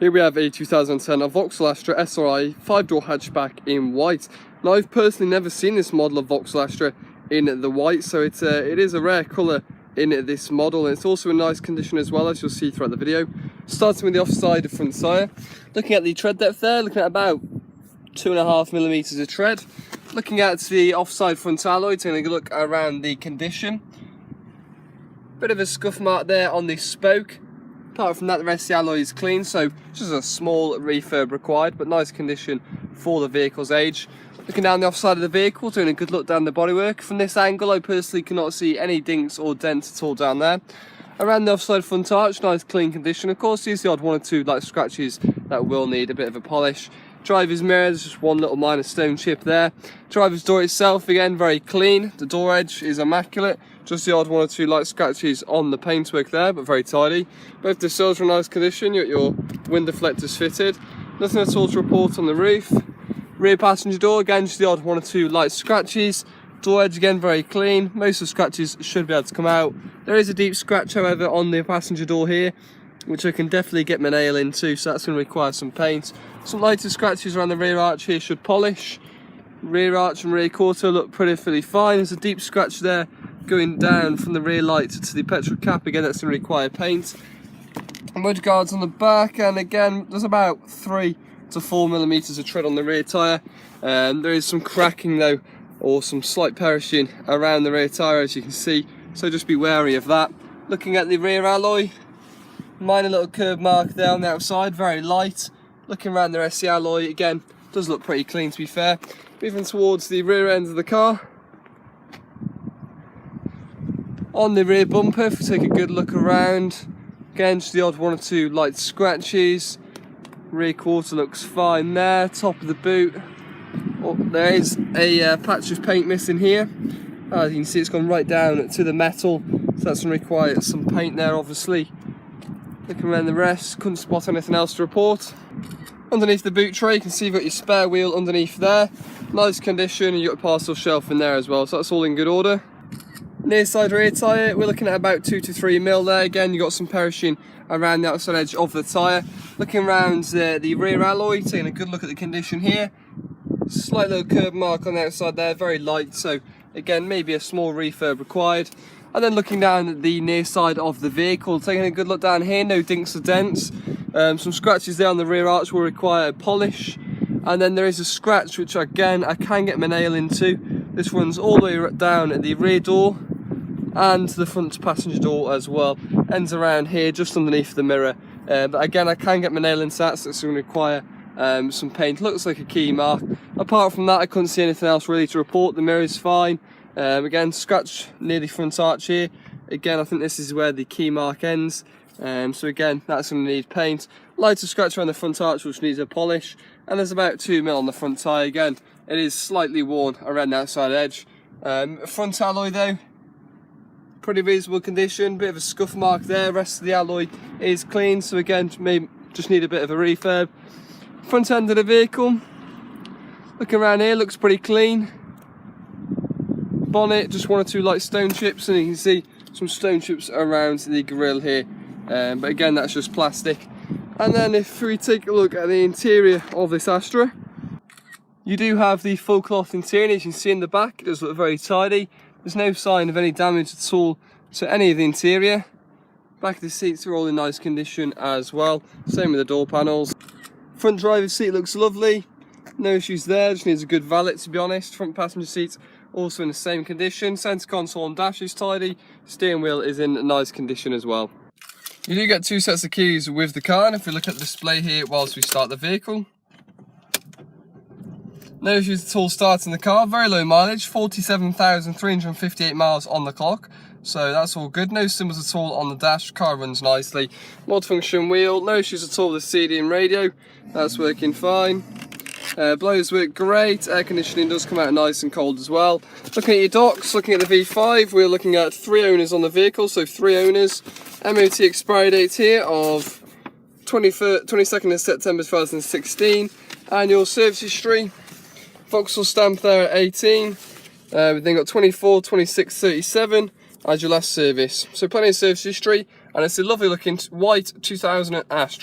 Here we have a 2010 Vauxhall Astra SRI 5-door hatchback in white. Now I've personally never seen this model of Vauxhall Astra in the white, so it is a rare colour in this model, and it's also in nice condition as well, as you'll see throughout the video. Starting with the offside front tyre, looking at the tread depth there, looking at about 2.5mm of tread. Looking at the offside front alloy, taking a look around the condition. Bit of a scuff mark there on the spoke. Apart from that, the rest of the alloy is clean, so just a small refurb required, but nice condition for the vehicle's age. Looking down the offside of the vehicle, doing a good look down the bodywork. From this angle, I personally cannot see any dinks or dents at all down there. Around the offside front arch, nice clean condition. Of course, there's the odd one or two like scratches that will need a bit of a polish. Driver's mirror, there's just one little minor stone chip there. Driver's door itself, again, very clean. The door edge is immaculate. Just the odd one or two light scratches on the paintwork there, but very tidy. Both the sills are in nice condition. You got your wind deflectors fitted. Nothing at all to report on the roof. Rear passenger door, again, just the odd one or two light scratches. Door edge, again, very clean. Most of the scratches should be able to come out. There is a deep scratch, however, on the passenger door here, which I can definitely get my nail into, so that's going to require some paint. Some lighter scratches around the rear arch here should polish. Rear arch and rear quarter look pretty fine. There's a deep scratch there going down from the rear light to the petrol cap. Again, that's going to require paint. Mud guards on the back, and again, there's about 3 to 4mm of tread on the rear tyre. There is some cracking though, or some slight perishing around the rear tyre, as you can see, so just be wary of that. Looking at the rear alloy, minor little curb mark there on the outside, very light. Looking around the rest of the alloy, again, does look pretty clean, to be fair. Moving towards the rear end of the car. On the rear bumper, if we take a good look around, again, just the odd one or two light scratches. Rear quarter looks fine there. Top of the boot, oh, there is a patch of paint missing here. As you can see, it's gone right down to the metal, so that's going to require some paint there, obviously. Looking around the rest, couldn't spot anything else to report. Underneath the boot tray, you can see you've got your spare wheel underneath there. Nice condition, and you've got a parcel shelf in there as well, so that's all in good order. Near side rear tyre, we're looking at about 2 to 3mm there. Again, you've got some perishing around the outside edge of the tyre. Looking around the rear alloy, taking a good look at the condition here. Slight little curb mark on the outside there, very light, so again, maybe a small refurb required. And then looking down the near side of the vehicle, taking a good look down here, no dinks or dents. Some scratches there on the rear arch will require polish. And then there is a scratch which, again, I can get my nail into. This runs all the way down at the rear door and the front passenger door as well. Ends around here, just underneath the mirror. But again, I can get my nail into that, so it's going to require some paint. Looks like a key mark. Apart from that, I couldn't see anything else really to report. The mirror is fine. Again, scratch near the front arch here. Again, I think this is where the key mark ends. So again, that's going to need paint. Lighter scratch around the front arch, which needs a polish. And there's about 2mm on the front tyre. Again, it is slightly worn around the outside edge. Front alloy though, pretty reasonable condition. Bit of a scuff mark there. Rest of the alloy is clean. So again, may just need a bit of a refurb. Front end of the vehicle, looking around here, looks pretty clean. Bonnet, just 1 or 2 light stone chips, and you can see some stone chips around the grille here, but again, that's just plastic. And then if we take a look at the interior of this Astra, you do have the full cloth interior, and as you can see in the back, it does look very tidy. There's no sign of any damage at all to any of the interior. Back of the seats are all in nice condition as well, same with the door panels. Front driver's seat looks lovely, no issues there, just needs a good valet, to be honest. Front passenger seats also in the same condition. Centre console and dash is tidy. Steering wheel is in nice condition as well. You do get 2 sets of keys with the car, and if we look at the display here whilst we start the vehicle, no issues at all starting the car. Very low mileage, 47,358 miles on the clock, so that's all good. No symbols at all on the dash. Car runs nicely. Multifunction wheel, no issues at all with the CD and radio. That's working fine. Blowers work great. Air conditioning does come out nice and cold as well. Looking at your docks, looking at the V5, we're looking at 3 owners on the vehicle, so 3 owners. MOT expiry date here of 22nd of September 2016. Annual service history, Vauxhall stamp there at 18. We've then got 24, 26, 37 as your last service. So plenty of service history, and it's a lovely looking white 2000 Astra.